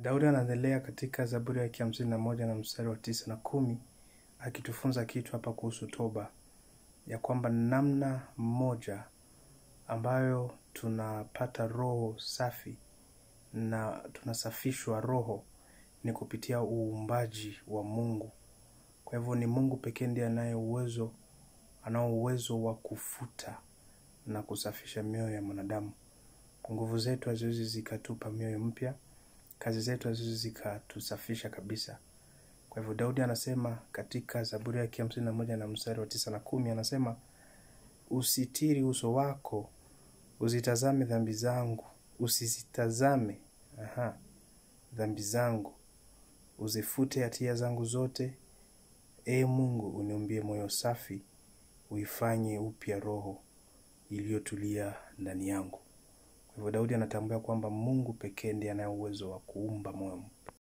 Daudi anaendelea katika Zaburi ya 51 na mstari wa 9 na 10 akitufunza kitu hapa kuhusu toba, ya kwamba namna moja ambayo tunapata roho safi na tunasafishwa roho ni kupitia uumbaji wa Mungu. Kwa hivyo ni Mungu pekee ndiye anao uwezo wa kufuta na kusafisha mioyo ya mwanadamu. Nguvu zetu haziwezi zikatupa mioyo mpya, kazi zetu haziwezi zikatusafisha kabisa. Kwa hivyo Daudi anasema katika Zaburi ya 51 na mstari wa 9 na 10, anasema usitiri uso wako, uzitazame dhambi zangu, usizitazame dhambi zangu, uzifute hatia zangu zote. Ee Mungu, uniumbie moyo safi, uifanye upya roho iliyotulia ndani yangu. Kwa hivyo Daudi anatambua kwamba Mungu pekee ndiye ana uwezo wa kuumba moyo